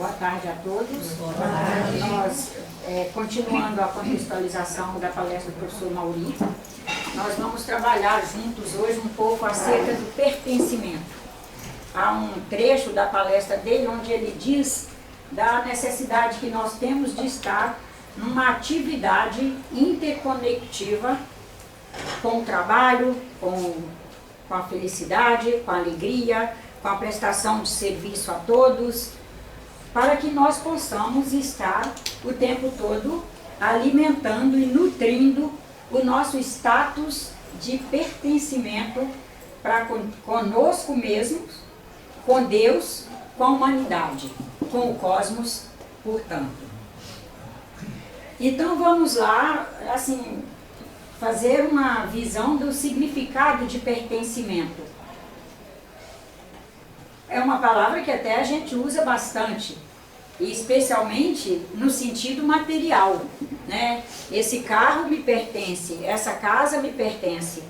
Boa tarde a todos. Boa tarde. Nós, continuando a contextualização da palestra do professor Mauri, nós vamos trabalhar juntos hoje um pouco acerca do pertencimento. Há um trecho da palestra dele onde ele diz da necessidade que nós temos de estar numa atividade interconectiva com o trabalho, com a felicidade, com a alegria, com a prestação de serviço a todos, para que nós possamos estar o tempo todo alimentando e nutrindo o nosso status de pertencimento para conosco mesmos, com Deus, com a humanidade, com o cosmos, portanto. Então vamos lá, assim, fazer uma visão do significado de pertencimento. É uma palavra que até a gente usa bastante, e especialmente no sentido material, né? Esse carro me pertence, essa casa me pertence.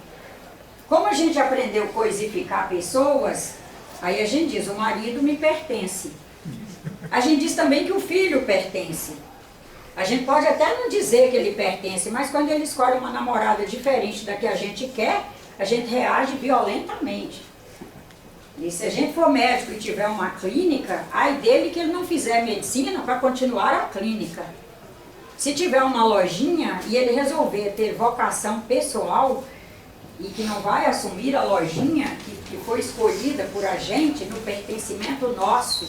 Como a gente aprendeu a coisificar pessoas, aí a gente diz, o marido me pertence. A gente diz também que o filho pertence. A gente pode até não dizer que ele pertence, mas quando ele escolhe uma namorada diferente da que a gente quer, a gente reage violentamente. E se a gente for médico e tiver uma clínica, ai dele que ele não fizer medicina para continuar a clínica. Se tiver uma lojinha e ele resolver ter vocação pessoal e que não vai assumir a lojinha que foi escolhida por a gente no pertencimento nosso,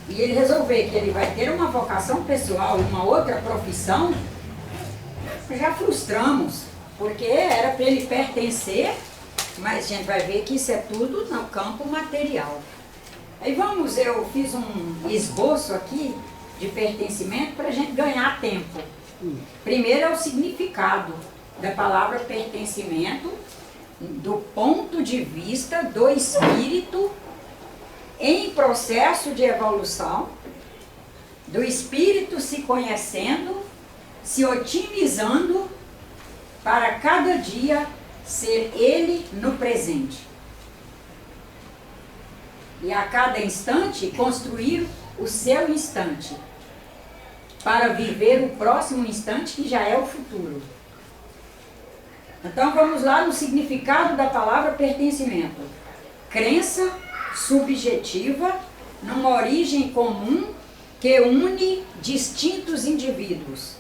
e ele resolver que ele vai ter uma vocação pessoal e uma outra profissão, já frustramos, porque era para ele pertencer, mas a gente vai ver que isso é tudo no campo material. Aí eu fiz um esboço aqui de pertencimento para a gente ganhar tempo. Primeiro é o significado da palavra pertencimento, do ponto de vista do espírito em processo de evolução, do espírito se conhecendo, se otimizando para cada dia ser ele no presente. E a cada instante construir o seu instante, para viver o próximo instante que já é o futuro. Então vamos lá no significado da palavra pertencimento. Crença subjetiva numa origem comum que une distintos indivíduos.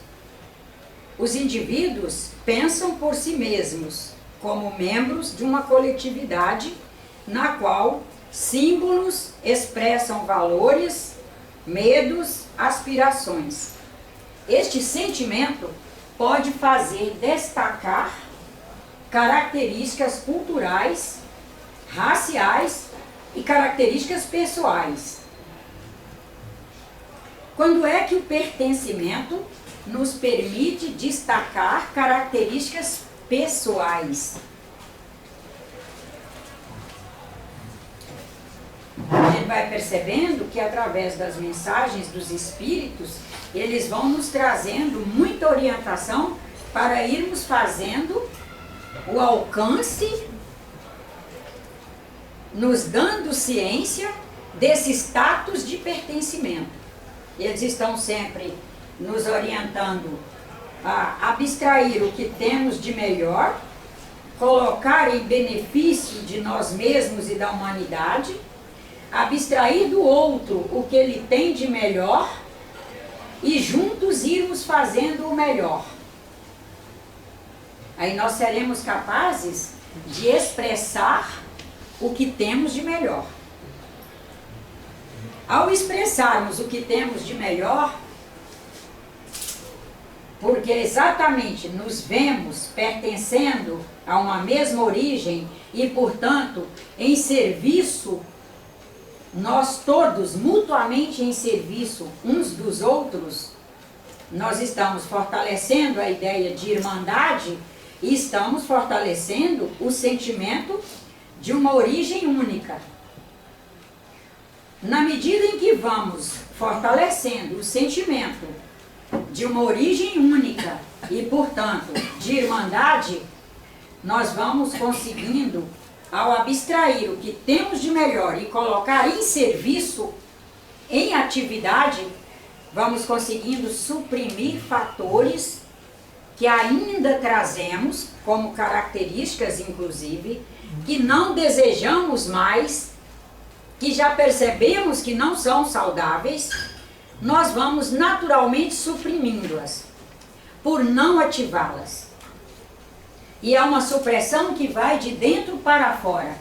Os indivíduos pensam por si mesmos, como membros de uma coletividade na qual símbolos expressam valores, medos, aspirações. Este sentimento pode fazer destacar características culturais, raciais e características pessoais. Quando é que o pertencimento nos permite destacar características pessoais? A gente vai percebendo que através das mensagens dos espíritos, eles vão nos trazendo muita orientação para irmos fazendo o alcance, nos dando ciência desse status de pertencimento. Eles estão sempre nos orientando a abstrair o que temos de melhor, colocar em benefício de nós mesmos e da humanidade, abstrair do outro o que ele tem de melhor e juntos irmos fazendo o melhor. Aí nós seremos capazes de expressar o que temos de melhor. Ao expressarmos o que temos de melhor, porque exatamente nos vemos pertencendo a uma mesma origem e, portanto, em serviço, nós todos mutuamente em serviço uns dos outros, nós estamos fortalecendo a ideia de irmandade e estamos fortalecendo o sentimento de uma origem única. Na medida em que vamos fortalecendo o sentimento de uma origem única e, portanto, de irmandade, nós vamos conseguindo, ao abstrair o que temos de melhor e colocar em serviço em atividade, vamos conseguindo suprimir fatores que ainda trazemos, como características inclusive, que não desejamos mais, que já percebemos que não são saudáveis, nós vamos naturalmente suprimindo-as, por não ativá-las. E é uma supressão que vai de dentro para fora.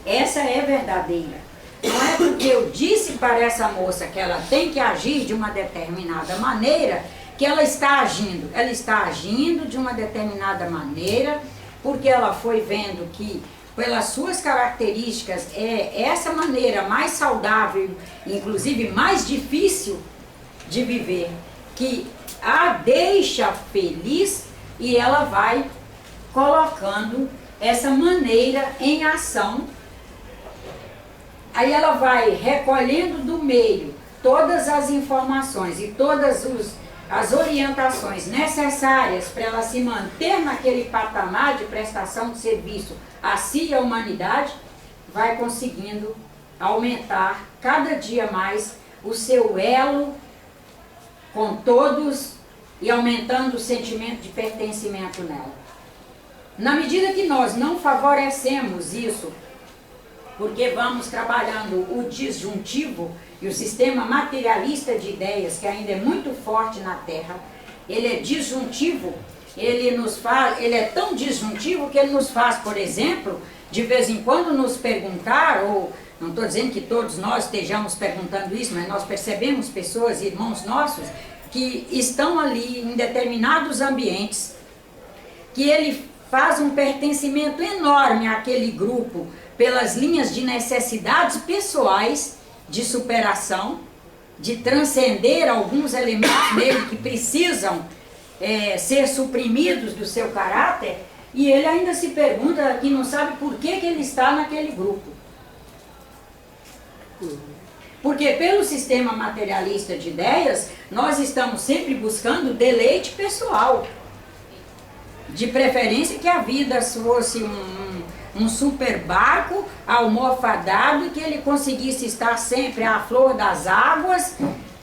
Essa é verdadeira. Não é porque eu disse para essa moça que ela tem que agir de uma determinada maneira que ela está agindo. Ela está agindo de uma determinada maneira porque ela foi vendo que, pelas suas características, é essa maneira mais saudável, inclusive mais difícil de viver, que a deixa feliz, e ela vai colocando essa maneira em ação. Aí ela vai recolhendo do meio todas as informações e todas as orientações necessárias para ela se manter naquele patamar de prestação de serviço a si e à humanidade, vai conseguindo aumentar cada dia mais o seu elo com todos e aumentando o sentimento de pertencimento nela. Na medida que nós não favorecemos isso, porque vamos trabalhando o disjuntivo e o sistema materialista de ideias, que ainda é muito forte na Terra, ele é disjuntivo, ele é tão disjuntivo que ele nos faz, por exemplo, de vez em quando nos perguntar, ou não estou dizendo que todos nós estejamos perguntando isso, mas nós percebemos pessoas, irmãos nossos, que estão ali em determinados ambientes, que ele faz um pertencimento enorme àquele grupo, pelas linhas de necessidades pessoais, de superação, de transcender alguns elementos nele que precisam ser suprimidos do seu caráter, e ele ainda se pergunta que não sabe por que ele está naquele grupo. Porque pelo sistema materialista de ideias, nós estamos sempre buscando deleite pessoal. De preferência que a vida fosse um super barco almofadado, que ele conseguisse estar sempre à flor das águas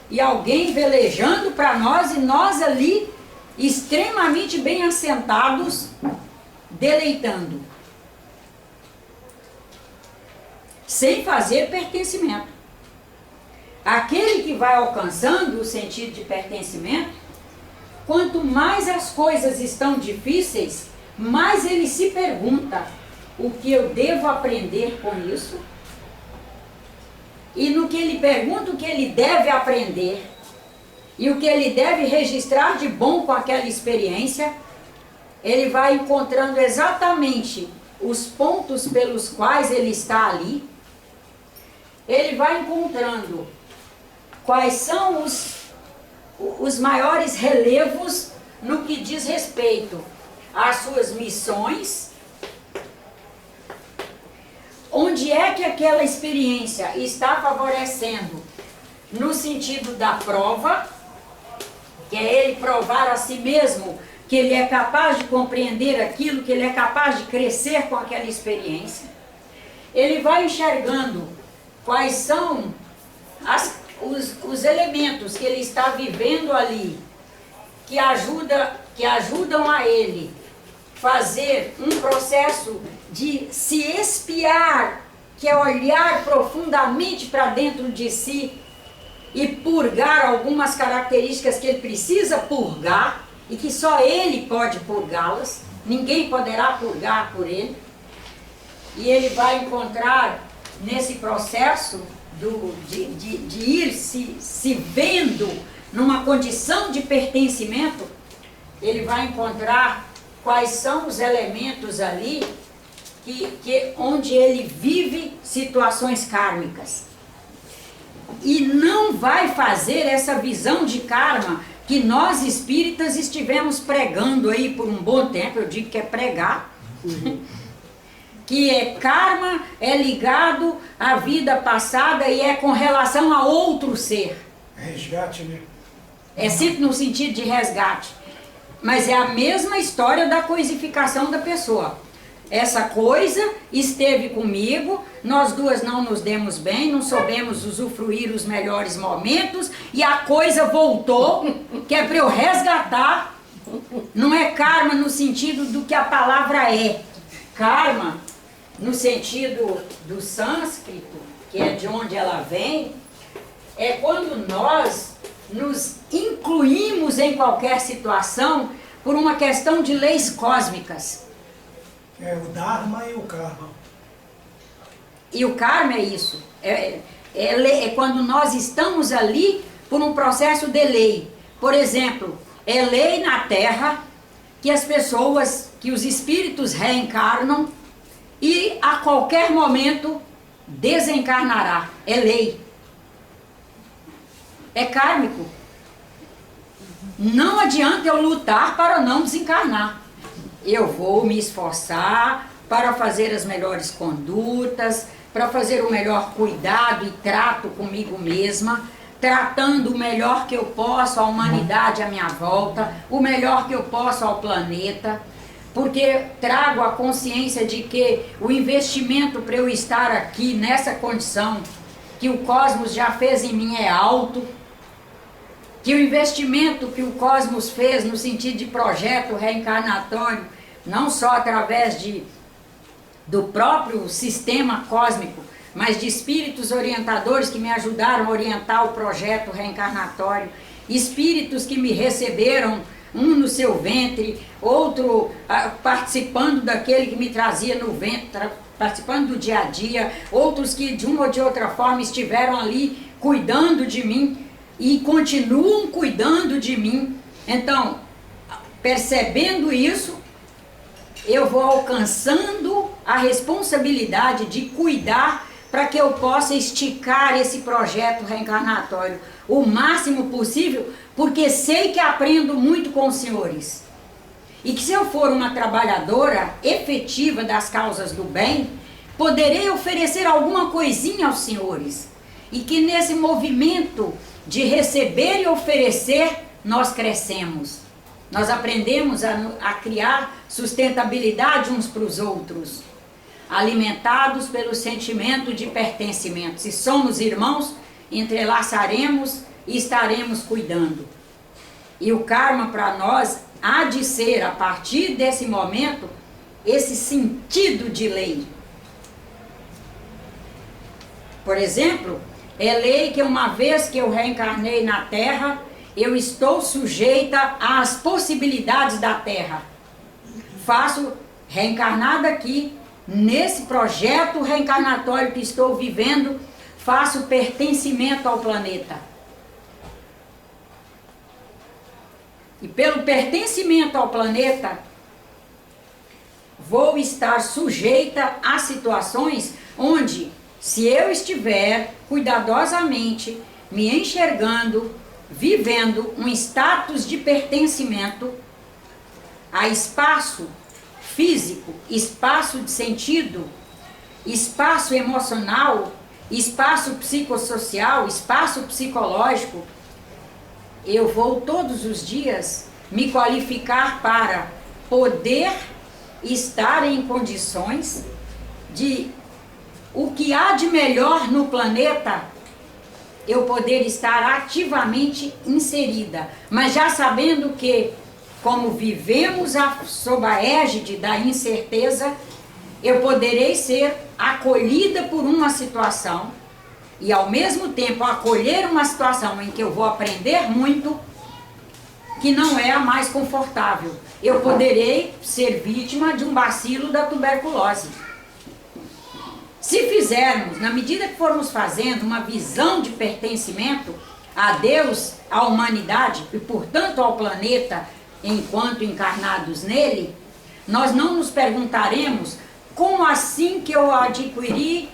e alguém velejando para nós e nós ali extremamente bem assentados, deleitando, sem fazer pertencimento. Aquele que vai alcançando o sentido de pertencimento, quanto mais as coisas estão difíceis, mais ele se pergunta: o que eu devo aprender com isso? E no que ele pergunta o que ele deve aprender e o que ele deve registrar de bom com aquela experiência, ele vai encontrando exatamente os pontos pelos quais ele está ali. Ele vai encontrando quais são os maiores relevos no que diz respeito às suas missões. Onde é que aquela experiência está favorecendo? No sentido da prova, que é ele provar a si mesmo que ele é capaz de compreender aquilo, que ele é capaz de crescer com aquela experiência. Ele vai enxergando quais são os elementos que ele está vivendo ali, que ajudam a ele fazer um processo de se espiar, que é olhar profundamente para dentro de si e purgar algumas características que ele precisa purgar e que só ele pode purgá-las, ninguém poderá purgar por ele. E ele vai encontrar nesse processo de ir se vendo numa condição de pertencimento, ele vai encontrar quais são os elementos ali onde ele vive situações kármicas. E não vai fazer essa visão de karma que nós espíritas estivemos pregando aí por um bom tempo. Eu digo que é pregar. Que é karma, é ligado à vida passada e é com relação a outro ser. Resgate, né? É sempre no sentido de resgate. Mas é a mesma história da coisificação da pessoa. Essa coisa esteve comigo, nós duas não nos demos bem, não soubemos usufruir os melhores momentos e a coisa voltou, que é para eu resgatar. Não é karma no sentido do que a palavra é. Karma, no sentido do sânscrito, que é de onde ela vem, é quando nós nos incluímos em qualquer situação por uma questão de leis cósmicas. É o Dharma e o Karma. E o karma é isso. É quando nós estamos ali por um processo de lei. Por exemplo, é lei na Terra que as pessoas, que os espíritos reencarnam e a qualquer momento desencarnará. É lei. É kármico. Não adianta eu lutar para não desencarnar. Eu vou me esforçar para fazer as melhores condutas, para fazer o melhor cuidado e trato comigo mesma, tratando o melhor que eu posso a humanidade à minha volta, o melhor que eu posso ao planeta, porque trago a consciência de que o investimento para eu estar aqui nessa condição que o cosmos já fez em mim é alto, que o investimento que o cosmos fez no sentido de projeto reencarnatório, não só através do próprio sistema cósmico, mas de espíritos orientadores que me ajudaram a orientar o projeto reencarnatório, espíritos que me receberam, um no seu ventre, outro participando daquele que me trazia no ventre, participando do dia a dia, outros que de uma ou de outra forma estiveram ali cuidando de mim e continuam cuidando de mim. Então, percebendo isso, eu vou alcançando a responsabilidade de cuidar para que eu possa esticar esse projeto reencarnatório o máximo possível, porque sei que aprendo muito com os senhores. E que se eu for uma trabalhadora efetiva das causas do bem, poderei oferecer alguma coisinha aos senhores. E que nesse movimento de receber e oferecer, nós crescemos. Nós aprendemos a criar sustentabilidade uns para os outros, alimentados pelo sentimento de pertencimento. Se somos irmãos, entrelaçaremos e estaremos cuidando. E o karma para nós há de ser, a partir desse momento, esse sentido de lei. Por exemplo, é lei que uma vez que eu reencarnei na Terra, eu estou sujeita às possibilidades da Terra. Faço reencarnada aqui, nesse projeto reencarnatório que estou vivendo, faço pertencimento ao planeta. E pelo pertencimento ao planeta, vou estar sujeita a situações onde, se eu estiver cuidadosamente me enxergando, vivendo um status de pertencimento a espaço físico, espaço de sentido, espaço emocional, espaço psicossocial, espaço psicológico, eu vou todos os dias me qualificar para poder estar em condições de o que há de melhor no planeta, eu poder estar ativamente inserida, mas já sabendo que, como vivemos sob a égide da incerteza, eu poderei ser acolhida por uma situação e ao mesmo tempo acolher uma situação em que eu vou aprender muito, que não é a mais confortável. Eu poderei ser vítima de um bacilo da tuberculose. Se fizermos, na medida que formos fazendo uma visão de pertencimento a Deus, à humanidade e portanto ao planeta, enquanto encarnados nele, nós não nos perguntaremos como assim que eu adquiri,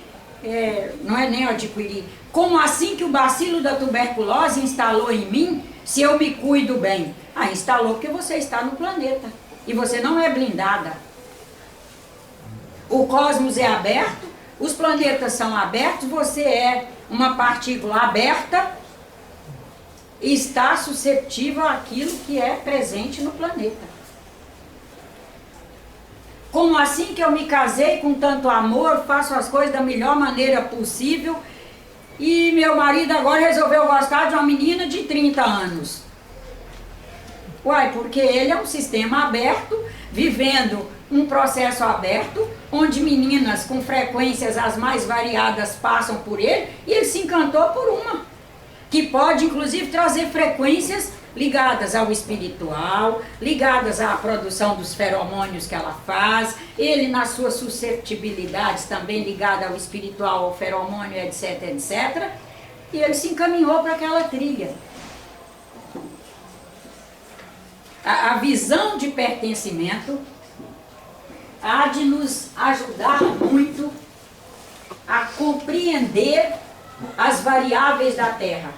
não é nem adquirir, como assim que o bacilo da tuberculose instalou em mim, se eu me cuido bem? Ah, instalou porque você está no planeta e você não é blindada. O cosmos é aberto, os planetas são abertos, você é uma partícula aberta e está susceptível àquilo que é presente no planeta. Como assim que eu me casei com tanto amor, faço as coisas da melhor maneira possível e meu marido agora resolveu gostar de uma menina de 30 anos? Uai, porque ele é um sistema aberto, vivendo um processo aberto, onde meninas com frequências as mais variadas passam por ele, e ele se encantou por uma, que pode inclusive trazer frequências ligadas ao espiritual, ligadas à produção dos feromônios que ela faz, ele nas suas susceptibilidades também ligado ao espiritual, ao feromônio, etc, etc, e ele se encaminhou para aquela trilha. A visão de pertencimento há de nos ajudar muito a compreender as variáveis da Terra.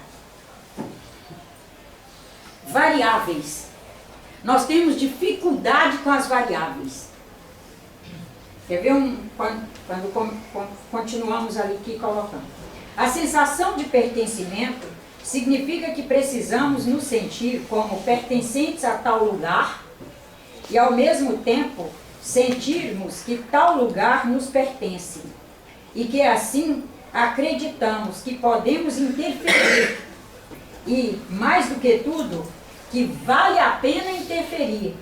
Variáveis. Nós temos dificuldade com as variáveis. Quer ver quando continuamos ali aqui colocando? A sensação de pertencimento significa que precisamos nos sentir como pertencentes a tal lugar e ao mesmo tempo sentirmos que tal lugar nos pertence e que assim acreditamos que podemos interferir e, mais do que tudo, que vale a pena interferir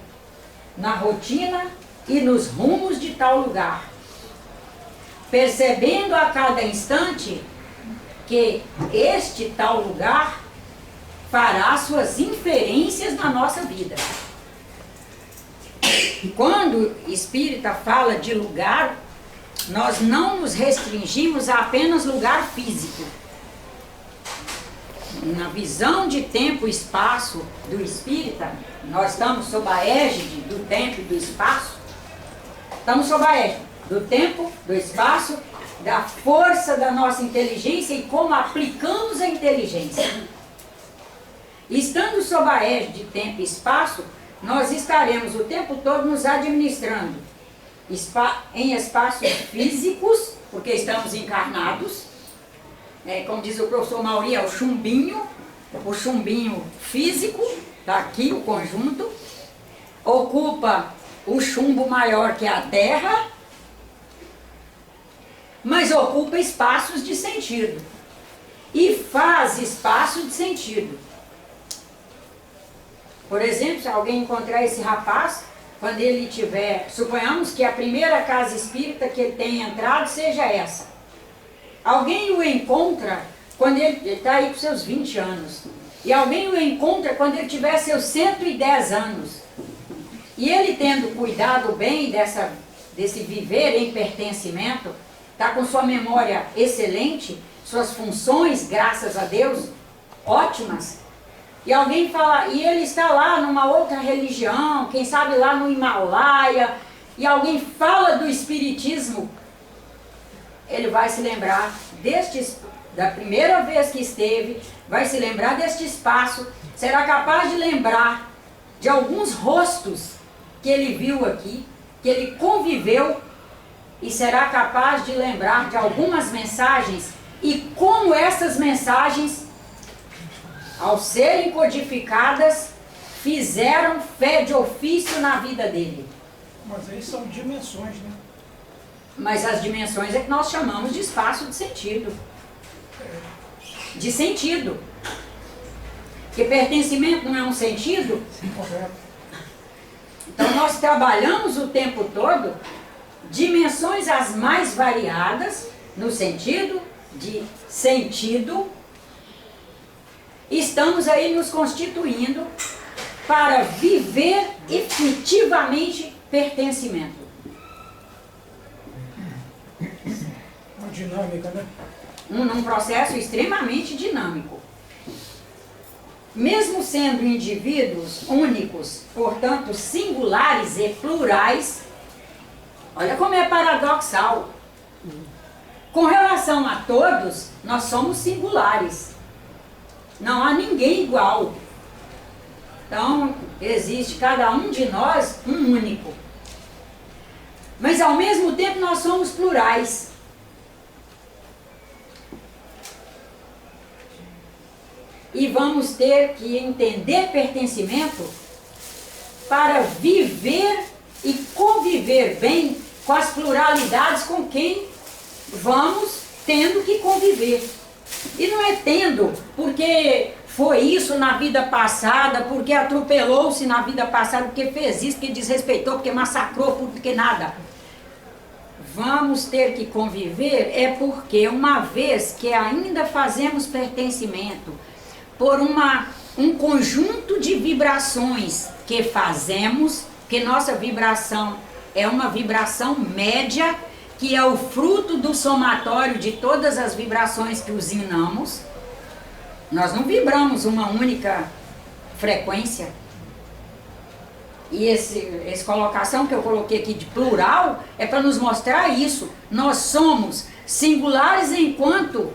na rotina e nos rumos de tal lugar, percebendo a cada instante que este tal lugar fará suas inferências na nossa vida. Quando espírita fala de lugar, nós não nos restringimos a apenas lugar físico. Na visão de tempo e espaço do espírita, nós estamos sob a égide do tempo e do espaço. Estamos sob a égide do tempo, do espaço, da força da nossa inteligência e como aplicamos a inteligência. Estando sob a égide de tempo e espaço, nós estaremos o tempo todo nos administrando em espaços físicos, porque estamos encarnados, como diz o professor Mauri, é o chumbinho físico, está aqui o conjunto, ocupa o chumbo maior que é a Terra, mas ocupa espaços de sentido e faz espaço de sentido. Por exemplo, se alguém encontrar esse rapaz, quando ele tiver, suponhamos que a primeira casa espírita que ele tenha entrado seja essa. Alguém o encontra quando ele está aí com seus 20 anos. E alguém o encontra quando ele tiver seus 110 anos. E ele tendo cuidado bem desse viver em pertencimento, está com sua memória excelente, suas funções, graças a Deus, ótimas. E alguém fala, e ele está lá numa outra religião, quem sabe lá no Himalaia, e alguém fala do espiritismo, ele vai se lembrar da primeira vez que esteve, vai se lembrar deste espaço, será capaz de lembrar de alguns rostos que ele viu aqui, que ele conviveu, e será capaz de lembrar de algumas mensagens e como essas mensagens, ao serem codificadas, fizeram fé de ofício na vida dele. Mas aí são dimensões, né? Mas as dimensões é que nós chamamos de espaço de sentido. De sentido. Porque pertencimento não é um sentido? Correto. Então nós trabalhamos o tempo todo dimensões as mais variadas, no sentido de sentido. Estamos aí nos constituindo para viver efetivamente pertencimento. Uma dinâmica, né? Num processo extremamente dinâmico. Mesmo sendo indivíduos únicos, portanto singulares e plurais, olha como é paradoxal. Com relação a todos, nós somos singulares. Não há ninguém igual. Então, existe cada um de nós um único. Mas ao mesmo tempo nós somos plurais. E vamos ter que entender pertencimento para viver e conviver bem com as pluralidades com quem vamos tendo que conviver. E não é tendo, porque foi isso na vida passada, porque atropelou-se na vida passada, porque fez isso, porque desrespeitou, porque massacrou, porque nada. Vamos ter que conviver é porque uma vez que ainda fazemos pertencimento por um conjunto de vibrações que fazemos, que nossa vibração é uma vibração média, que é o fruto do somatório de todas as vibrações que usinamos. Nós não vibramos uma única frequência. E essa colocação que eu coloquei aqui de plural é para nos mostrar isso. Nós somos singulares enquanto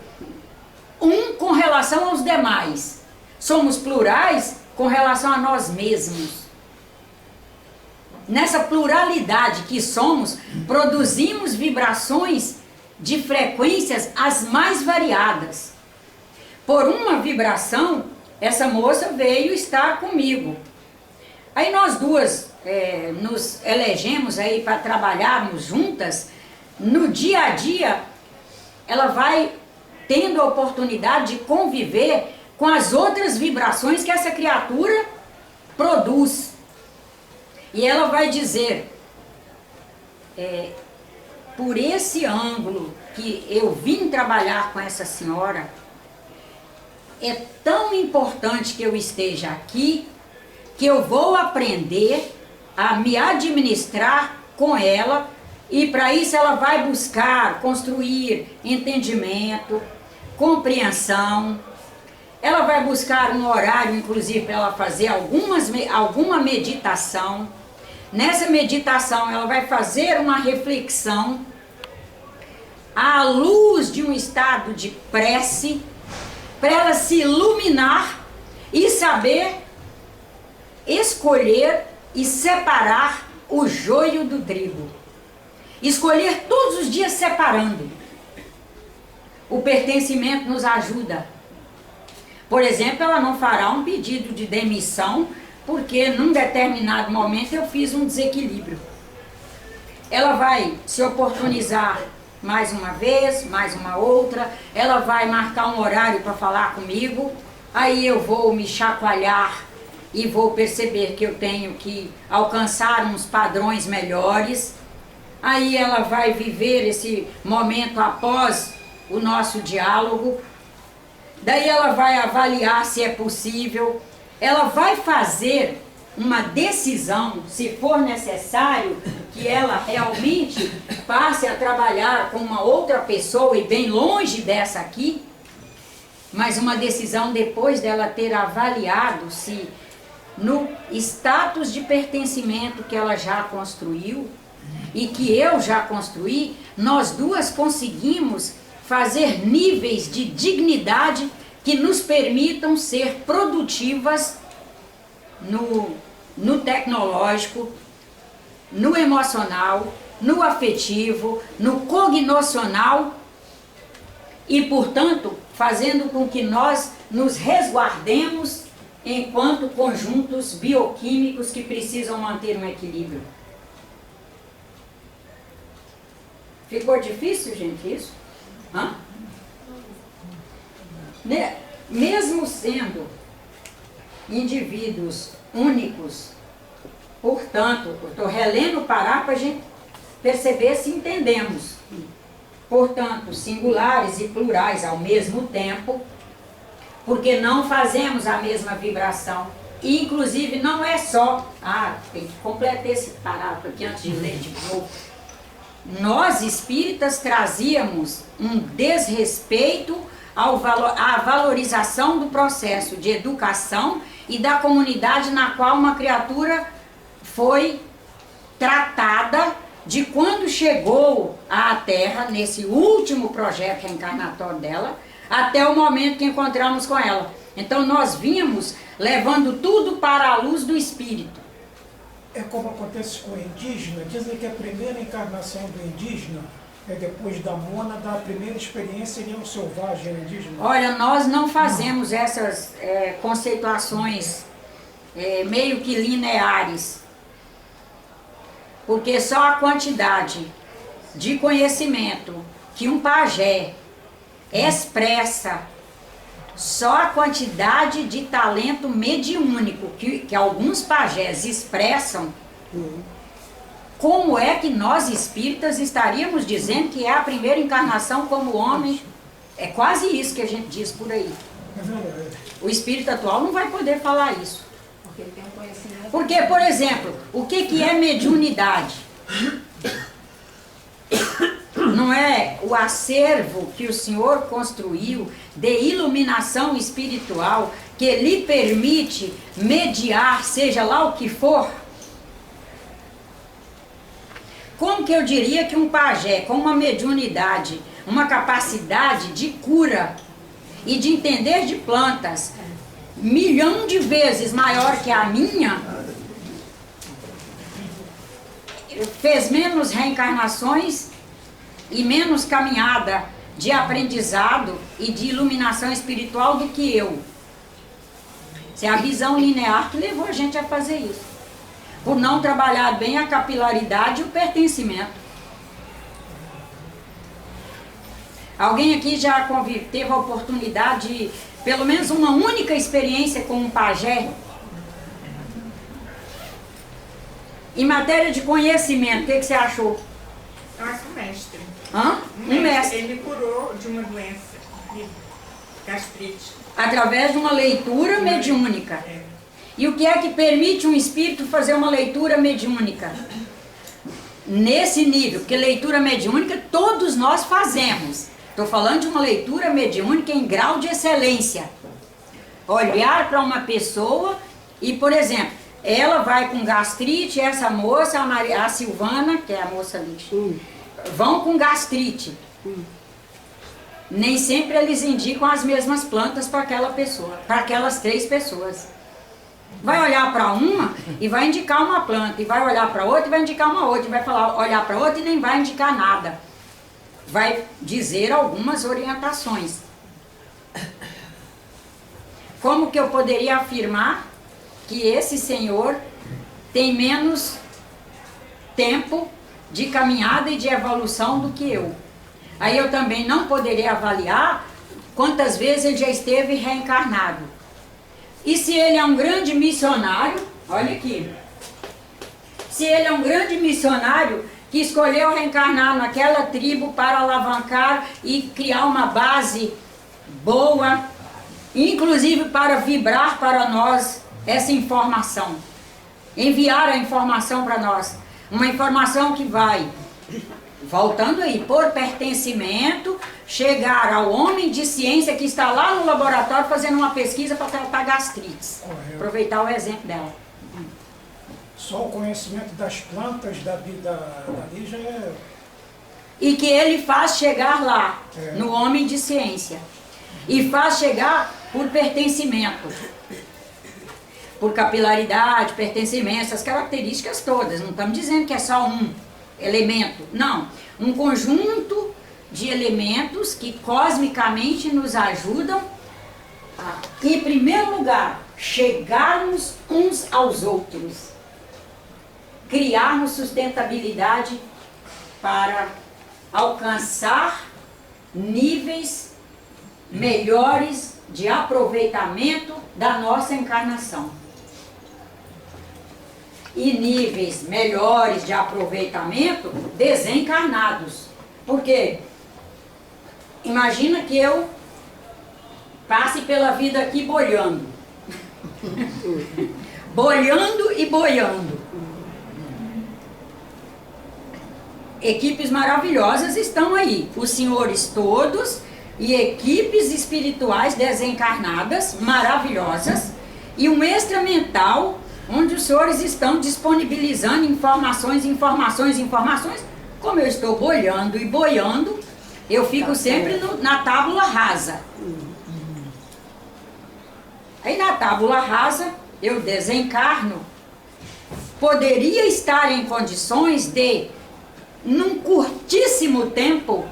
um com relação aos demais. Somos plurais com relação a nós mesmos. Nessa pluralidade que somos, produzimos vibrações de frequências as mais variadas. Por uma vibração, essa moça veio estar comigo. Aí nós duas nos elegemos aí para trabalharmos juntas. No dia a dia, ela vai tendo a oportunidade de conviver com as outras vibrações que essa criatura produz. E ela vai dizer, por esse ângulo que eu vim trabalhar com essa senhora, é tão importante que eu esteja aqui, que eu vou aprender a me administrar com ela, e para isso ela vai buscar construir entendimento, compreensão. Ela vai buscar um horário, inclusive, para ela fazer alguma meditação. Nessa meditação ela vai fazer uma reflexão à luz de um estado de prece, para ela se iluminar e saber escolher e separar o joio do trigo. Escolher todos os dias separando. O pertencimento nos ajuda. Por exemplo, ela não fará um pedido de demissão porque num determinado momento eu fiz um desequilíbrio. Ela vai se oportunizar mais uma vez, mais uma outra, ela vai marcar um horário para falar comigo, aí eu vou me chacoalhar e vou perceber que eu tenho que alcançar uns padrões melhores. Aí ela vai viver esse momento após o nosso diálogo. Daí ela vai avaliar se é possível. Ela vai fazer uma decisão, se for necessário, que ela realmente passe a trabalhar com uma outra pessoa e bem longe dessa aqui. Mas uma decisão depois dela ter avaliado se no status de pertencimento que ela já construiu e que eu já construí, nós duas conseguimos fazer níveis de dignidade que nos permitam ser produtivas no tecnológico, no emocional, no afetivo, no cognocional e, portanto, fazendo com que nós nos resguardemos enquanto conjuntos bioquímicos que precisam manter um equilíbrio. Ficou difícil, gente, isso? Hã? Mesmo sendo indivíduos únicos, portanto, eu estou relendo o parágrafo para a gente perceber se entendemos. Portanto, singulares e plurais ao mesmo tempo, porque não fazemos a mesma vibração. E, inclusive, não é só... tem que completar esse parágrafo aqui antes de ler de novo. Nós, espíritas, trazíamos um desrespeito à valorização do processo de educação e da comunidade na qual uma criatura foi tratada de quando chegou à Terra, nesse último projeto reencarnatório dela, até o momento que encontramos com ela. Então nós vínhamos levando tudo para a luz do Espírito. É como acontece com o indígena, dizem que a primeira encarnação do indígena é depois da mona, da primeira experiência em um selvagem indígena. Olha, nós não fazemos essas conceituações meio que lineares. Porque só a quantidade de conhecimento que um pajé expressa, só a quantidade de talento mediúnico que alguns pajés expressam, como é que nós espíritas estaríamos dizendo que é a primeira encarnação como homem? É quase isso que a gente diz por aí. O espírito atual não vai poder falar isso. Porque ele tem um conhecimento. Porque, por exemplo, o que é mediunidade? Não é o acervo que o Senhor construiu de iluminação espiritual que lhe permite mediar, seja lá o que for? Como que eu diria que um pajé com uma mediunidade, uma capacidade de cura e de entender de plantas 1.000.000 de vezes maior que a minha, fez menos reencarnações e menos caminhada de aprendizado e de iluminação espiritual do que eu? Isso é a visão linear que levou a gente a fazer isso. Por não trabalhar bem a capilaridade e o pertencimento. Alguém aqui já teve a oportunidade de, pelo menos uma única experiência com um pajé? Em matéria de conhecimento, o que você achou? Eu acho um mestre. Hã? Um mestre. Ele me curou de uma doença, de gastrite. Através de uma leitura mediúnica. É. E o que é que permite um espírito fazer uma leitura mediúnica? Nesse nível, porque leitura mediúnica todos nós fazemos. Estou falando de uma leitura mediúnica em grau de excelência. Olhar para uma pessoa e, por exemplo, ela vai com gastrite, essa moça, a Silvana, que é a moça ali, vão com gastrite. Nem sempre eles indicam as mesmas plantas para aquela pessoa, para aquelas 3 pessoas. Vai olhar para uma e vai indicar uma planta, e vai olhar para outra e vai indicar uma outra, e vai olhar para outra e nem vai indicar nada. Vai dizer algumas orientações. Como que eu poderia afirmar que esse senhor tem menos tempo de caminhada e de evolução do que eu? Aí eu também não poderia avaliar quantas vezes ele já esteve reencarnado. E se ele é um grande missionário, olha aqui, se ele é um grande missionário que escolheu reencarnar naquela tribo para alavancar e criar uma base boa, inclusive para vibrar para nós essa informação, enviar a informação para nós, uma informação que vai, voltando aí, por pertencimento, chegar ao homem de ciência que está lá no laboratório fazendo uma pesquisa para tratar gastrites. Aproveitar o exemplo dela. Só o conhecimento das plantas da vida ali já é... E que ele faz chegar lá, no homem de ciência. E faz chegar por pertencimento. Por capilaridade, pertencimento, essas características todas. Não estamos dizendo que é só um elemento. Não. Um conjunto de elementos que cosmicamente nos ajudam a, em primeiro lugar, chegarmos uns aos outros, criarmos sustentabilidade para alcançar níveis melhores de aproveitamento da nossa encarnação. E níveis melhores de aproveitamento desencarnados. Por quê? Imagina que eu passe pela vida aqui boiando. Boiando e boiando. Equipes maravilhosas estão aí. Os senhores todos e equipes espirituais desencarnadas, maravilhosas. E um extra mental, onde os senhores estão disponibilizando informações. Como eu estou boiando e boiando, eu fico sempre na tábula rasa. Aí na tábula rasa, eu desencarno. Poderia estar em condições de, num curtíssimo tempo,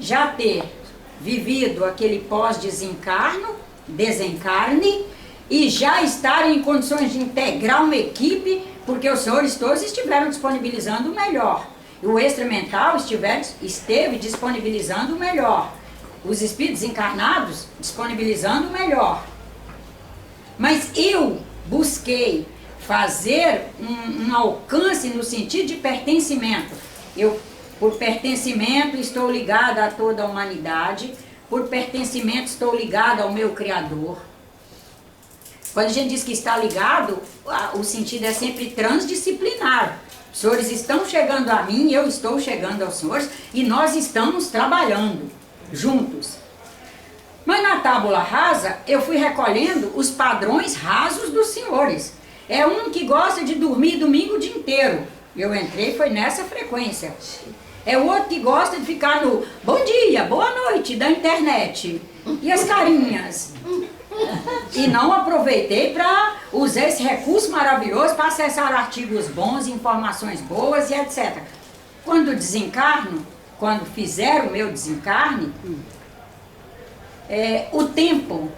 já ter vivido aquele pós-desencarne, e já estar em condições de integrar uma equipe porque os senhores todos estiveram disponibilizando o melhor. O extramental esteve disponibilizando o melhor. Os espíritos encarnados disponibilizando o melhor. Mas eu busquei fazer um alcance no sentido de pertencimento. Eu, por pertencimento, estou ligada a toda a humanidade. Por pertencimento, estou ligada ao meu Criador. Quando a gente diz que está ligado, o sentido é sempre transdisciplinar. Os senhores estão chegando a mim, eu estou chegando aos senhores, e nós estamos trabalhando juntos. Mas na tábula rasa, eu fui recolhendo os padrões rasos dos senhores. É um que gosta de dormir domingo o dia inteiro. Eu entrei, foi nessa frequência. É o outro que gosta de ficar no bom dia, boa noite da internet. E as carinhas. E não aproveitei para usar esse recurso maravilhoso para acessar artigos bons, informações boas e etc. Quando desencarno, quando fizer o meu desencarne, o tempo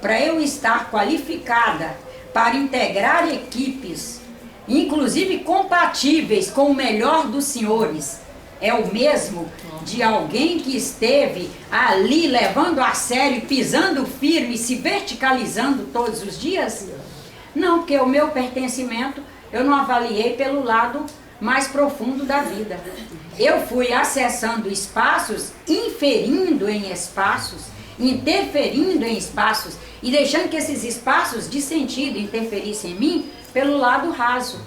para eu estar qualificada para integrar equipes, inclusive compatíveis com o melhor dos senhores, é o mesmo de alguém que esteve ali levando a sério, pisando firme, se verticalizando todos os dias? Não, porque o meu pertencimento eu não avaliei pelo lado mais profundo da vida. Eu fui acessando espaços, inferindo em espaços, interferindo em espaços e deixando que esses espaços de sentido interferissem em mim pelo lado raso.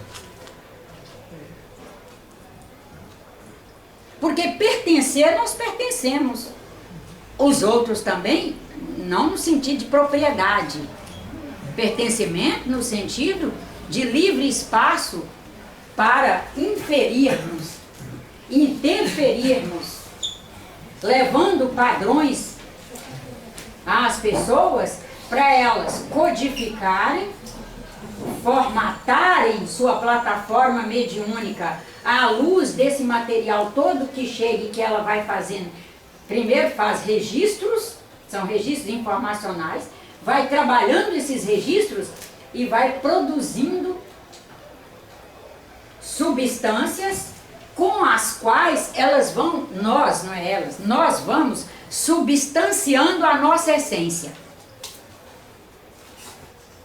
Porque pertencer, nós pertencemos. Os outros também, não no sentido de propriedade. Pertencimento no sentido de livre espaço para inferirmos, interferirmos, levando padrões às pessoas para elas codificarem, formatarem sua plataforma mediúnica à luz desse material todo que chega e que ela vai fazendo. Primeiro faz registros, são registros informacionais, vai trabalhando esses registros e vai produzindo substâncias com as quais elas vão, nós, não é elas, nós vamos substanciando a nossa essência.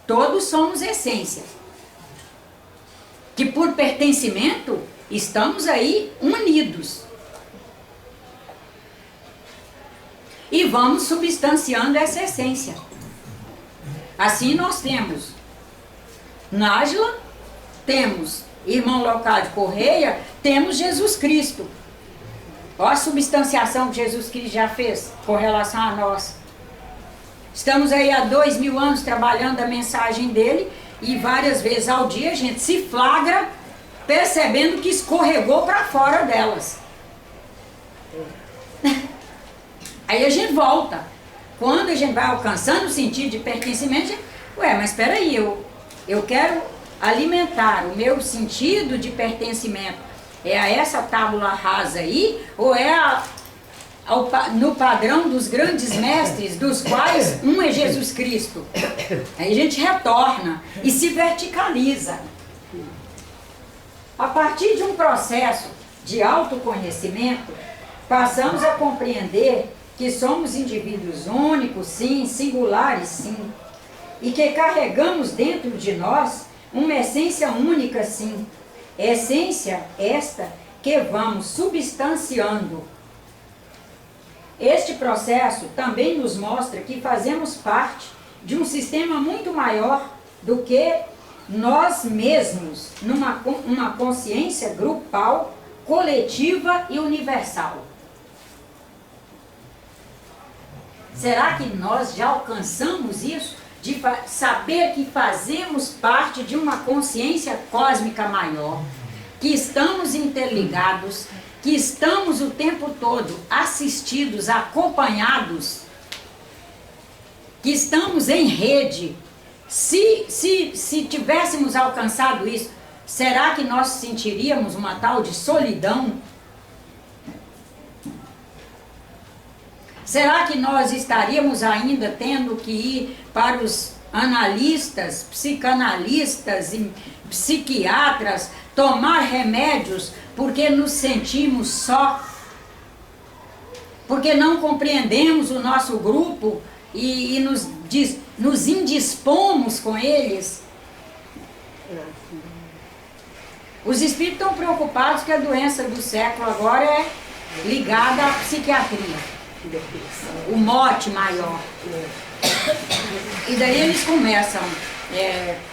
Todos somos essência. Que por pertencimento estamos aí unidos. E vamos substanciando essa essência. Assim nós temos Nájila, temos irmão Leocádio Correia, temos Jesus Cristo. Olha a substanciação que Jesus Cristo já fez com relação a nós. Estamos aí há 2000 anos trabalhando a mensagem dele e várias vezes ao dia a gente se flagra percebendo que escorregou para fora delas. Aí a gente volta. Quando a gente vai alcançando o sentido de pertencimento, gente, mas espera aí, eu quero alimentar o meu sentido de pertencimento. É a essa tábula rasa aí, ou é no padrão dos grandes mestres, dos quais um é Jesus Cristo? Aí a gente retorna e se verticaliza. A partir de um processo de autoconhecimento, passamos a compreender que somos indivíduos únicos, sim, singulares, sim, e que carregamos dentro de nós uma essência única, sim, essência esta que vamos substanciando. Este processo também nos mostra que fazemos parte de um sistema muito maior do que nós mesmos, numa consciência grupal, coletiva e universal. Será que nós já alcançamos isso? De saber que fazemos parte de uma consciência cósmica maior, que estamos interligados, que estamos o tempo todo assistidos, acompanhados, que estamos em rede. Se tivéssemos alcançado isso, será que nós sentiríamos uma tal de solidão? Será que nós estaríamos ainda tendo que ir para os analistas, psicanalistas, psiquiatras, tomar remédios porque nos sentimos só, porque não compreendemos o nosso grupo e nos indispomos com eles. Os espíritos estão preocupados que a doença do século agora é ligada à psiquiatria, o mote maior. E daí eles começam,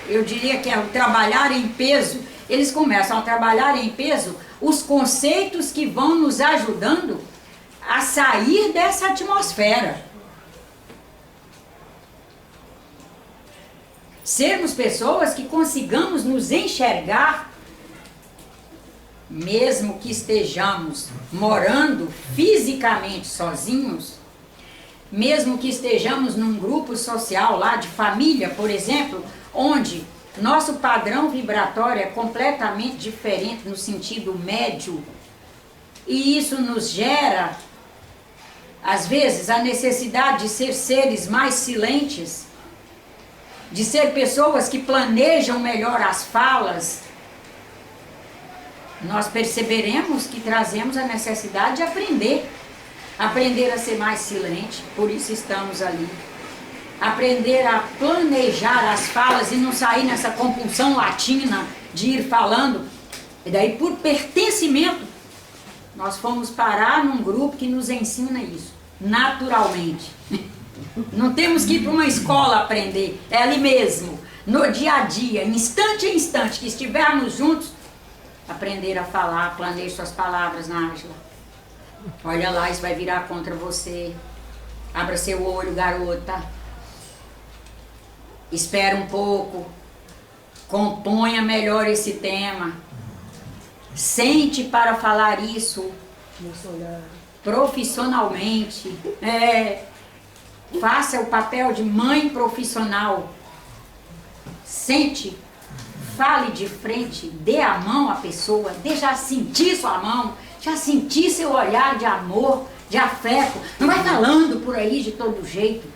eu diria que é o trabalhar em peso, eles começam a trabalhar em peso os conceitos que vão nos ajudando a sair dessa atmosfera. Sermos pessoas que consigamos nos enxergar, mesmo que estejamos morando fisicamente sozinhos, mesmo que estejamos num grupo social lá de família, por exemplo, onde nosso padrão vibratório é completamente diferente no sentido médio, e isso nos gera, às vezes, a necessidade de ser seres mais silentes, de ser pessoas que planejam melhor as falas, nós perceberemos que trazemos a necessidade de aprender a ser mais silente, por isso estamos ali. Aprender a planejar as falas e não sair nessa compulsão latina de ir falando. E daí, por pertencimento, nós fomos parar num grupo que nos ensina isso, naturalmente. Não temos que ir para uma escola aprender, é ali mesmo, no dia a dia, instante a instante que estivermos juntos, aprender a falar. Planeje suas palavras, Nájila. Olha lá, isso vai virar contra você. Abra seu olho, garota. Espera um pouco. Componha melhor esse tema. Sente para falar isso profissionalmente. Faça o papel de mãe profissional. Sente. Fale de frente, dê a mão à pessoa, dê já sentir sua mão, já sentir seu olhar de amor, de afeto. Não vai falando por aí de todo jeito.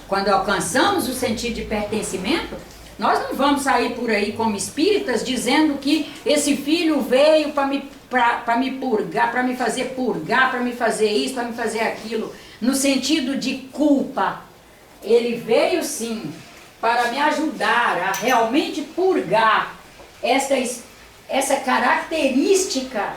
Quando alcançamos o sentido de pertencimento, nós não vamos sair por aí como espíritas dizendo que esse filho veio para me purgar, para me fazer purgar, para me fazer isso, para me fazer aquilo. No sentido de culpa. Ele veio sim para me ajudar a realmente purgar essa característica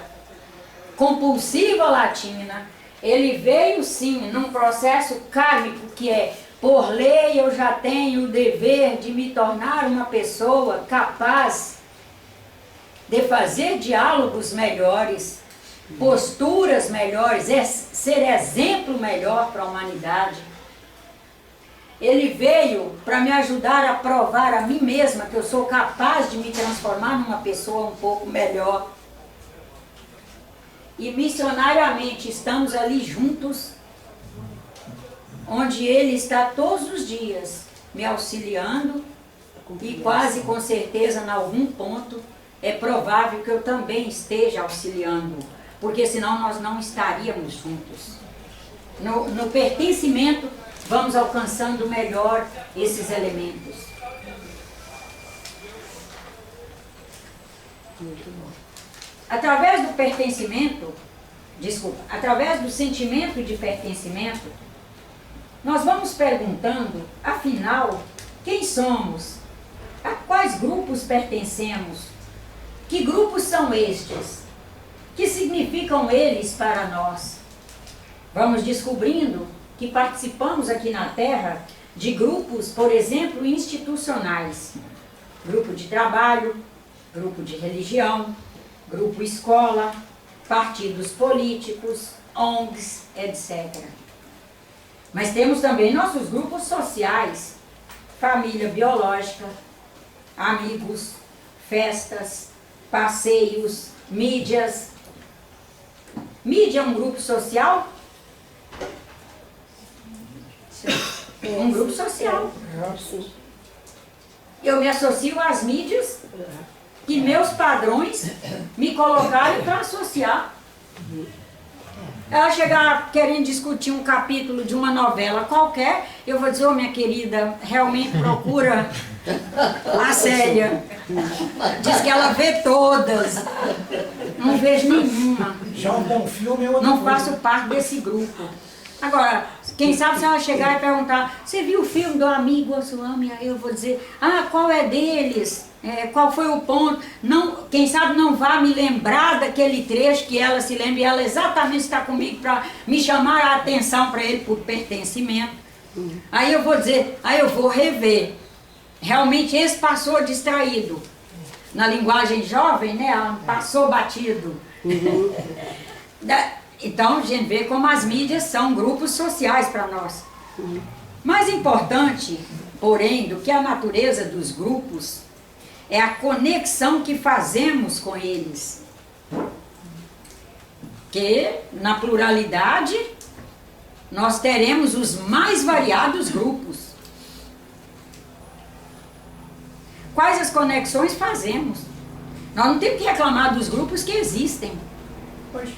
compulsiva latina. Ele veio sim num processo kármico que é, por lei eu já tenho o dever de me tornar uma pessoa capaz de fazer diálogos melhores, posturas melhores, ser exemplo melhor para a humanidade. Ele veio para me ajudar a provar a mim mesma que eu sou capaz de me transformar numa pessoa um pouco melhor. E missionariamente estamos ali juntos, onde ele está todos os dias me auxiliando e quase com certeza em algum ponto é provável que eu também esteja auxiliando, porque senão nós não estaríamos juntos. No pertencimento, vamos alcançando melhor esses elementos. Através do pertencimento, através do sentimento de pertencimento, nós vamos perguntando, afinal, quem somos? A quais grupos pertencemos? Que grupos são estes? Que significam eles para nós? Vamos descobrindo que participamos aqui na Terra de grupos, por exemplo, institucionais. Grupo de trabalho, grupo de religião, grupo escola, partidos políticos, ONGs, etc. Mas temos também nossos grupos sociais, família biológica, amigos, festas, passeios, mídias. Mídia é um grupo social? Um grupo social. Eu me associo às mídias que meus padrões me colocaram para associar. Ela chegar querendo discutir um capítulo de uma novela qualquer, eu vou dizer, ô minha querida, realmente procura a Célia. Diz que ela vê todas. Não vejo nenhuma. Já um bom filme é outra Não coisa. faço parte desse grupo. Agora, quem sabe se ela chegar e perguntar, você viu o filme do Amigo Osuami? Aí eu vou dizer, qual é deles? Qual foi o ponto? Não, quem sabe não vá me lembrar daquele trecho que ela se lembra e ela exatamente está comigo para me chamar a atenção para ele por pertencimento. Aí eu vou dizer, aí eu vou rever. Realmente esse passou distraído. Na linguagem jovem, né? Passou batido. Então a gente vê como as mídias são grupos sociais para nós. Mais importante, porém, do que a natureza dos grupos é a conexão que fazemos com eles. Que na pluralidade nós teremos os mais variados grupos. Quais as conexões fazemos? Nós não temos que reclamar dos grupos que existem. Pois.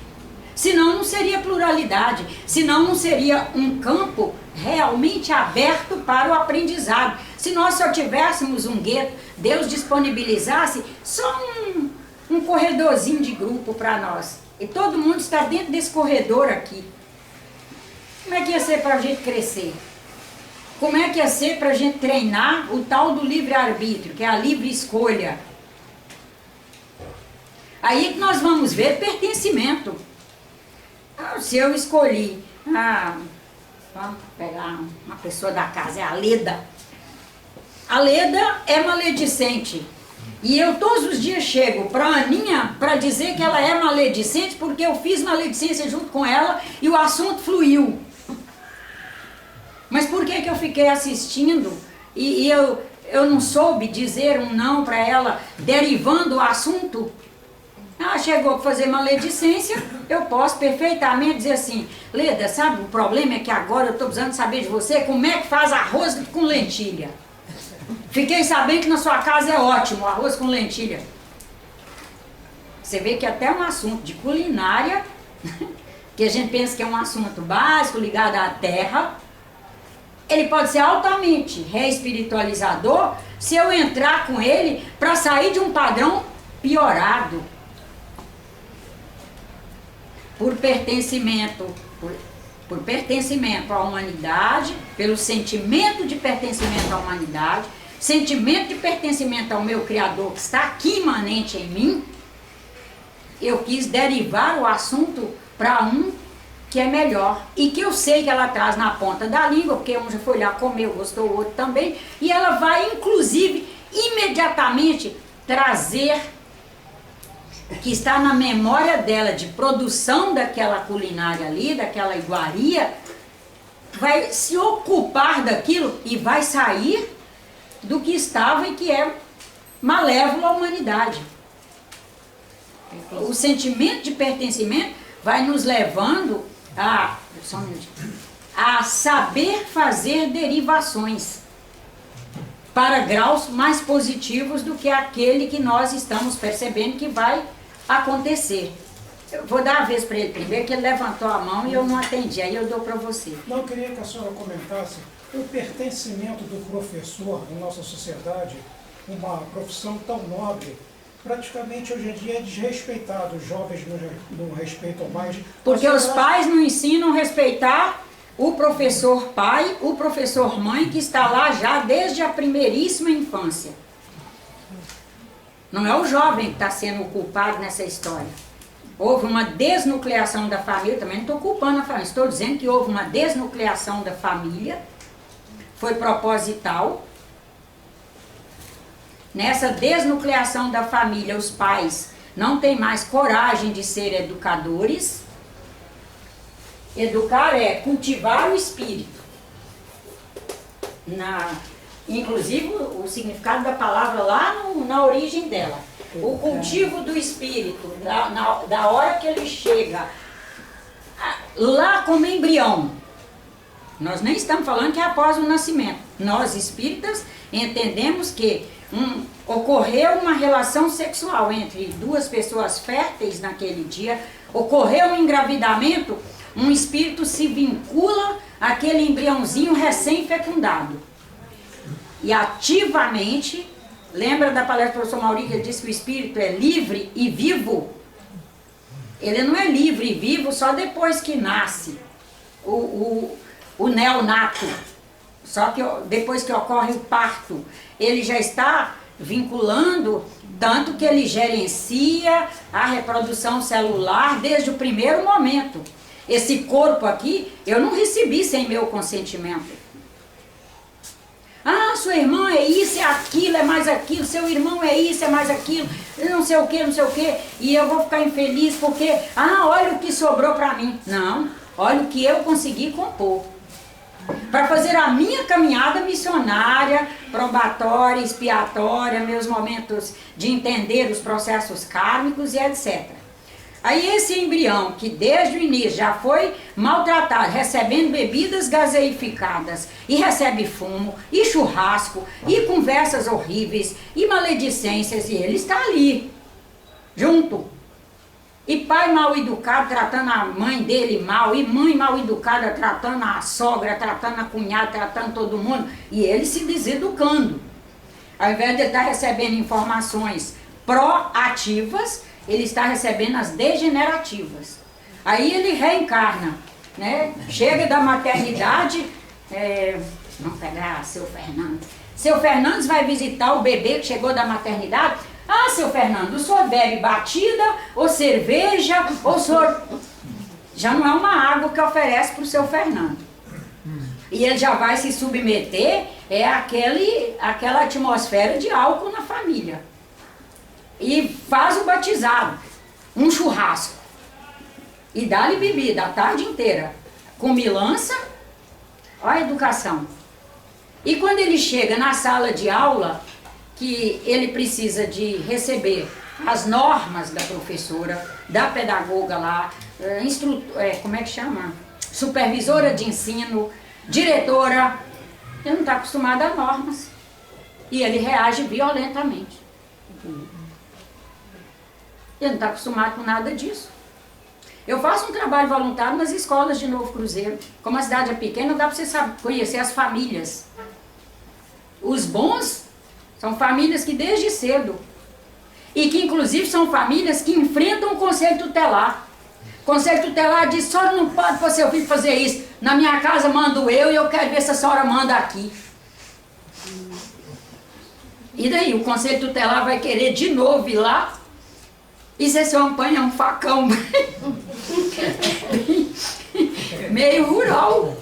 Senão não seria pluralidade, senão não seria um campo realmente aberto para o aprendizado. Se nós só tivéssemos um gueto, Deus disponibilizasse só um corredorzinho de grupo para nós. E todo mundo está dentro desse corredor aqui. Como é que ia ser para a gente crescer? Como é que ia ser para a gente treinar o tal do livre-arbítrio, que é a livre escolha? Aí que nós vamos ver pertencimento. Se eu escolhi, vamos pegar uma pessoa da casa, é a Leda. A Leda é maledicente. E eu todos os dias chego para a Aninha para dizer que ela é maledicente porque eu fiz maledicência junto com ela e o assunto fluiu. Mas por que que eu fiquei assistindo e eu não soube dizer um não para ela, derivando o assunto? Chegou para fazer maledicência, eu posso perfeitamente dizer assim, Leda, sabe, o problema é que agora eu estou precisando saber de você como é que faz arroz com lentilha. Fiquei sabendo que na sua casa é ótimo o arroz com lentilha. Você vê que até um assunto de culinária, que a gente pensa que é um assunto básico, ligado à terra, ele pode ser altamente reespiritualizador se eu entrar com ele para sair de um padrão piorado. Por pertencimento à humanidade, pelo sentimento de pertencimento à humanidade, sentimento de pertencimento ao meu Criador que está aqui imanente em mim, eu quis derivar o assunto para um que é melhor e que eu sei que ela traz na ponta da língua, porque um já foi lá, comeu, gostou, o outro também, e ela vai inclusive imediatamente trazer o que está na memória dela de produção daquela culinária ali, daquela iguaria, vai se ocupar daquilo e vai sair do que estava e que é malévolo à humanidade. O sentimento de pertencimento vai nos levando a saber fazer derivações para graus mais positivos do que aquele que nós estamos percebendo que vai acontecer. Eu vou dar a vez para ele primeiro, que ele levantou a mão e eu não atendi, aí eu dou para você. Não, eu queria que a senhora comentasse o pertencimento do professor em nossa sociedade, uma profissão tão nobre, praticamente hoje em dia é desrespeitado, os jovens não respeitam mais. Porque os pais não ensinam a respeitar o professor pai, o professor mãe, que está lá já desde a primeiríssima infância. Não é o jovem que está sendo o culpado nessa história. Houve uma desnucleação da família, também não estou culpando a família, estou dizendo que houve uma desnucleação da família, foi proposital. Nessa desnucleação da família, os pais não têm mais coragem de ser educadores. Educar é cultivar o espírito. Inclusive, o significado da palavra lá na origem dela. O cultivo do espírito, da hora que ele chega, lá como embrião. Nós nem estamos falando que é após o nascimento. Nós, espíritas, entendemos que ocorreu uma relação sexual entre duas pessoas férteis naquele dia, ocorreu um engravidamento, um espírito se vincula àquele embriãozinho recém-fecundado. E ativamente, lembra da palestra do professor Mauri, que ele disse que o espírito é livre e vivo? Ele não é livre e vivo só depois que nasce o neonato. Só que depois que ocorre o parto, ele já está vinculando, tanto que ele gerencia a reprodução celular desde o primeiro momento. Esse corpo aqui, eu não recebi sem meu consentimento. Ah, sua irmã é isso, é aquilo, é mais aquilo, seu irmão é isso, é mais aquilo, não sei o que, não sei o que, e eu vou ficar infeliz porque, olha o que sobrou para mim. Não, olha o que eu consegui compor. Para fazer a minha caminhada missionária, probatória, expiatória, meus momentos de entender os processos kármicos e etc. Aí esse embrião, que desde o início já foi maltratado, recebendo bebidas gaseificadas, e recebe fumo, e churrasco, e conversas horríveis, e maledicências, e ele está ali, junto. E pai mal educado tratando a mãe dele mal, e mãe mal educada tratando a sogra, tratando a cunhada, tratando todo mundo, e ele se deseducando. Ao invés de ele estar recebendo informações proativas, ele está recebendo as degenerativas. Aí ele reencarna, né? Chega da maternidade, vamos pegar seu Fernando. Seu Fernandes vai visitar o bebê que chegou da maternidade. Ah, seu Fernando, o senhor bebe batida, ou cerveja, ou o senhor... Já não é uma água que oferece para o seu Fernando. E ele já vai se submeter àquela atmosfera de álcool na família. E faz o batizado, um churrasco. E dá-lhe bebida a tarde inteira. Comilança, olha a educação. E quando ele chega na sala de aula, que ele precisa de receber as normas da professora, da pedagoga lá, como é que chama? Supervisora de ensino, diretora, ele não está acostumado a normas. E ele reage violentamente. Ele não está acostumado com nada disso. Eu faço um trabalho voluntário nas escolas de Novo Cruzeiro. Como a cidade é pequena, dá para você conhecer as famílias. Os bons são famílias que desde cedo, e que inclusive são famílias que enfrentam o conselho tutelar. O conselho tutelar diz: a senhora não pode para seu filho fazer isso. Na minha casa mando eu e eu quero ver se a senhora manda aqui. E daí o conselho tutelar vai querer de novo ir lá, e se eu apanha um facão meio rural.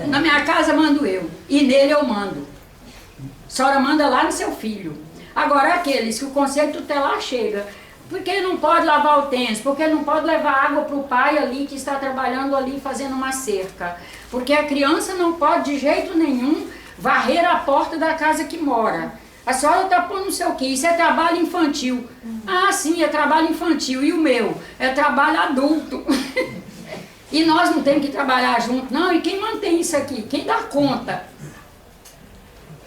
Na minha casa mando eu, e nele eu mando. A senhora manda lá no seu filho. Agora aqueles que o conselho tutelar chega, porque ele não pode lavar o tênis, porque ele não pode levar água para o pai ali que está trabalhando ali fazendo uma cerca, porque a criança não pode de jeito nenhum varrer a porta da casa que mora. A senhora está pondo não sei o que, isso é trabalho infantil. Ah, sim, é trabalho infantil. E o meu? É trabalho adulto. E nós não temos que trabalhar junto, não. E quem mantém isso aqui? Quem dá conta?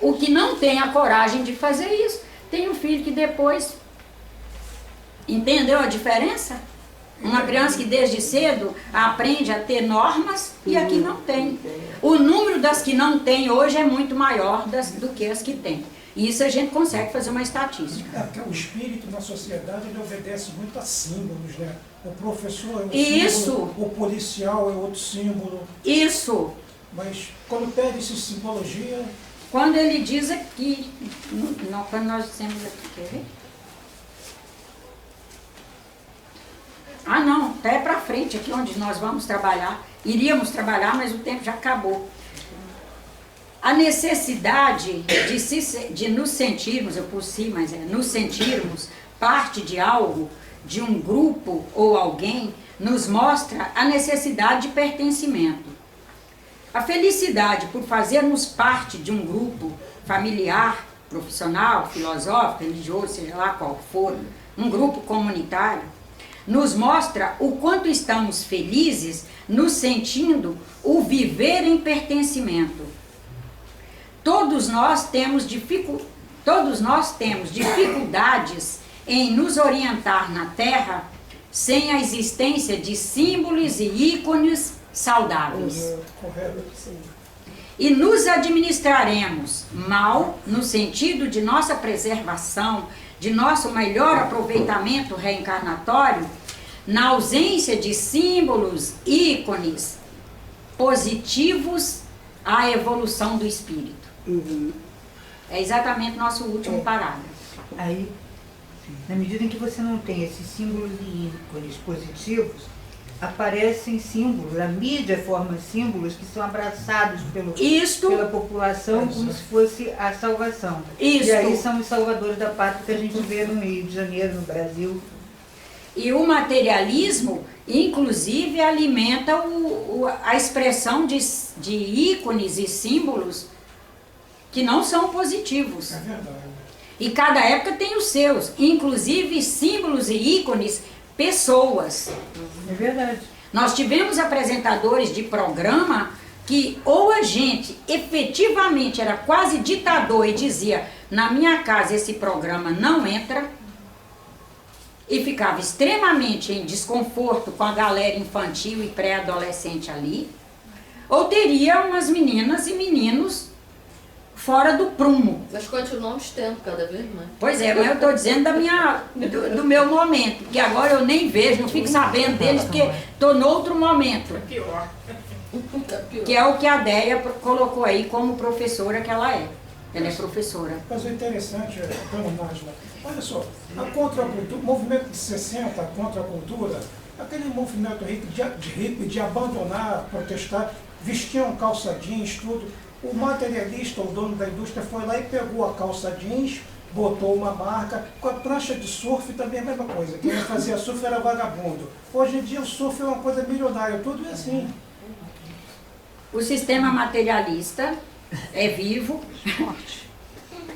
O que não tem a coragem de fazer isso, tem um filho que depois... Entendeu a diferença? Uma criança que desde cedo aprende a ter normas e a que não tem. O número das que não tem hoje é muito maior do que as que tem. E isso a gente consegue fazer uma estatística. Porque o espírito na sociedade ele obedece muito a símbolos, né? O professor é um isso. símbolo, o policial é outro símbolo. Isso. Mas quando pede essa simbologia... Quando ele diz aqui, quando nós dissemos aqui, quer ver? Ah não, até para frente, aqui onde nós vamos trabalhar. Iríamos trabalhar, mas o tempo já acabou. A necessidade de nos sentirmos, eu pus sim, mas nos sentirmos parte de algo, de um grupo ou alguém, nos mostra a necessidade de pertencimento. A felicidade por fazermos parte de um grupo familiar, profissional, filosófico, religioso, seja lá qual for, um grupo comunitário, nos mostra o quanto estamos felizes nos sentindo o viver em pertencimento. Todos nós temos dificuldades em nos orientar na Terra sem a existência de símbolos e ícones saudáveis. Correto. E nos administraremos mal no sentido de nossa preservação, de nosso melhor aproveitamento reencarnatório, na ausência de símbolos, ícones positivos à evolução do espírito. É exatamente nosso último parágrafo. Aí, na medida em que você não tem esses símbolos e ícones positivos, aparecem símbolos, a mídia forma símbolos que são abraçados pela população como se fosse a salvação. E aí são os salvadores da pátria que a gente vê no Rio de Janeiro, no Brasil. E o materialismo, inclusive, alimenta a expressão de ícones e símbolos que não são positivos. É verdade. E cada época tem os seus, inclusive símbolos e ícones, pessoas. É verdade. Nós tivemos apresentadores de programa que ou a gente efetivamente era quase ditador e dizia, na minha casa esse programa não entra, e ficava extremamente em desconforto com a galera infantil e pré-adolescente ali, ou teria umas meninas e meninos fora do prumo. Mas continuamos tendo cada vez mais. Pois é, mas eu estou dizendo do meu momento, que agora eu nem vejo, não fico sabendo deles, porque estou no outro momento. Pior. Que é o que a Déia colocou aí como professora que ela é. Ela é professora. Mas o interessante, dona Nájila, olha só, a contracultura, o movimento de 60, a contracultura, aquele movimento hippie de abandonar, protestar, vestiam calça jeans, tudo. O materialista, o dono da indústria, foi lá e pegou a calça jeans, botou uma marca, com a prancha de surf também é a mesma coisa. Quem fazia surf era vagabundo. Hoje em dia o surf é uma coisa milionária, tudo é assim. O sistema materialista é vivo,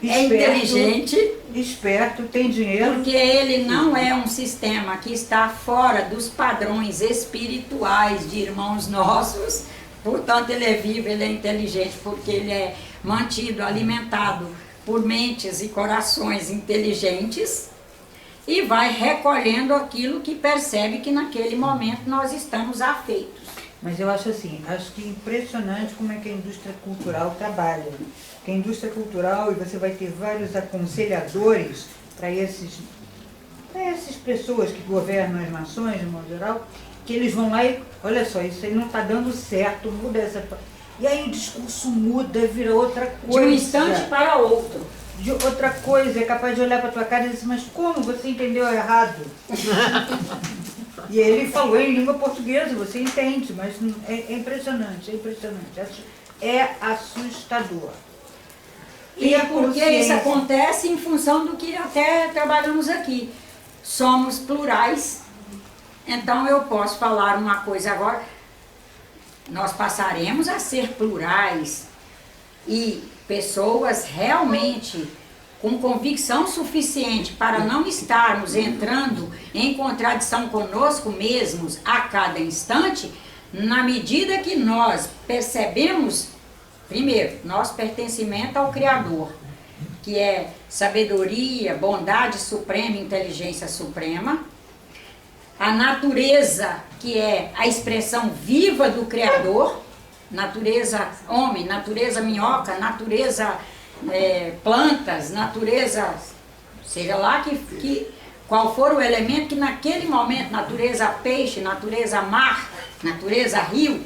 é Esperto, inteligente, esperto, tem dinheiro. porque ele não é um sistema que está fora dos padrões espirituais de irmãos nossos. Portanto, ele é vivo, ele é inteligente, porque ele é mantido, alimentado por mentes e corações inteligentes e vai recolhendo aquilo que percebe que naquele momento nós estamos afeitos. Mas eu acho assim, acho que é impressionante como é que a indústria cultural trabalha. Que a indústria cultural, e você vai ter vários aconselhadores para essas pessoas que governam as nações, de modo geral, que eles vão lá e, olha só, isso aí não está dando certo, muda essa... E aí o discurso muda, vira outra coisa. De um instante para outro. De outra coisa, é capaz de olhar para tua cara e dizer, mas como você entendeu errado? E ele falou em língua portuguesa, você entende, mas é impressionante, é impressionante. É assustador. E é porque isso acontece em função do que até trabalhamos aqui. Somos plurais, então eu posso falar uma coisa agora. Nós passaremos a ser plurais e pessoas realmente com convicção suficiente para não estarmos entrando em contradição conosco mesmos a cada instante, na medida que nós percebemos, primeiro, nosso pertencimento ao Criador, que é sabedoria, bondade suprema, inteligência suprema, a natureza, que é a expressão viva do Criador, natureza homem, natureza minhoca, natureza plantas, natureza, seja lá qual for o elemento que naquele momento, natureza peixe, natureza mar, natureza rio,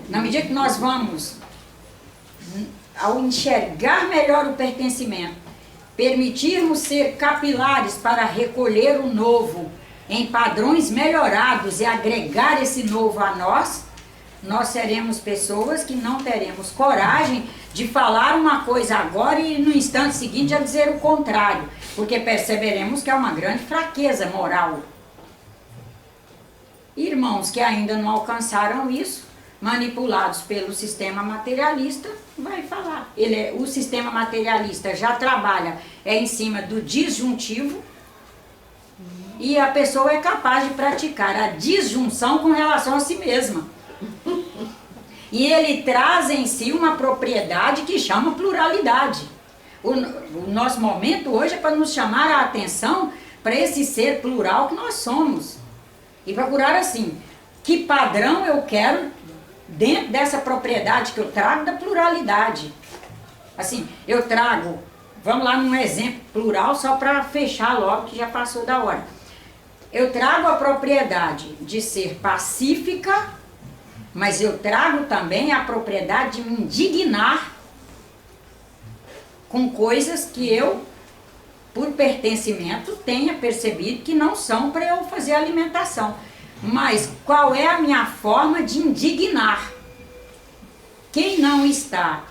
na medida que nós vamos, ao enxergar melhor o pertencimento, permitirmos ser capilares para recolher o novo em padrões melhorados e agregar esse novo a nós, nós seremos pessoas que não teremos coragem de falar uma coisa agora e no instante seguinte já dizer o contrário, porque perceberemos que é uma grande fraqueza moral. Irmãos que ainda não alcançaram isso, manipulados pelo sistema materialista, vai falar. O sistema materialista já trabalha em cima do disjuntivo e a pessoa é capaz de praticar a disjunção com relação a si mesma. E ele traz em si uma propriedade que chama pluralidade. O nosso momento hoje é para nos chamar a atenção para esse ser plural que nós somos. E procurar assim, que padrão eu quero dentro dessa propriedade que eu trago da pluralidade. Assim, eu trago, vamos lá num exemplo plural só para fechar logo que já passou da hora. Eu trago a propriedade de ser pacífica, mas eu trago também a propriedade de me indignar com coisas que eu, por pertencimento, tenha percebido que não são para eu fazer alimentação. Mas qual é a minha forma de indignar? Quem não está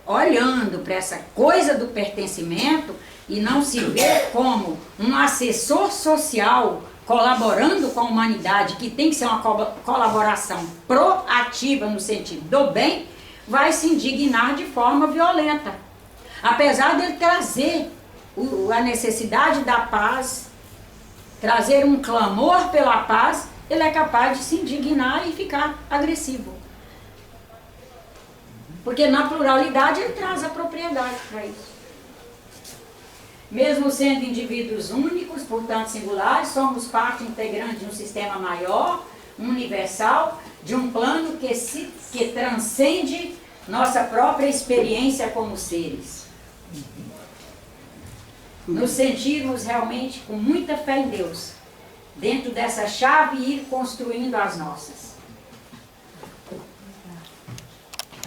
olhando para essa coisa do pertencimento e não se vê como um assessor social colaborando com a humanidade, que tem que ser uma colaboração proativa no sentido do bem, vai se indignar de forma violenta. Apesar dele trazer a necessidade da paz, trazer um clamor pela paz, ele é capaz de se indignar e ficar agressivo. Porque na pluralidade ele traz a propriedade para isso. Mesmo sendo indivíduos únicos, portanto singulares, somos parte integrante de um sistema maior, universal, de um plano que transcende nossa própria experiência como seres. Nos sentirmos realmente com muita fé em Deus, dentro dessa chave e ir construindo as nossas.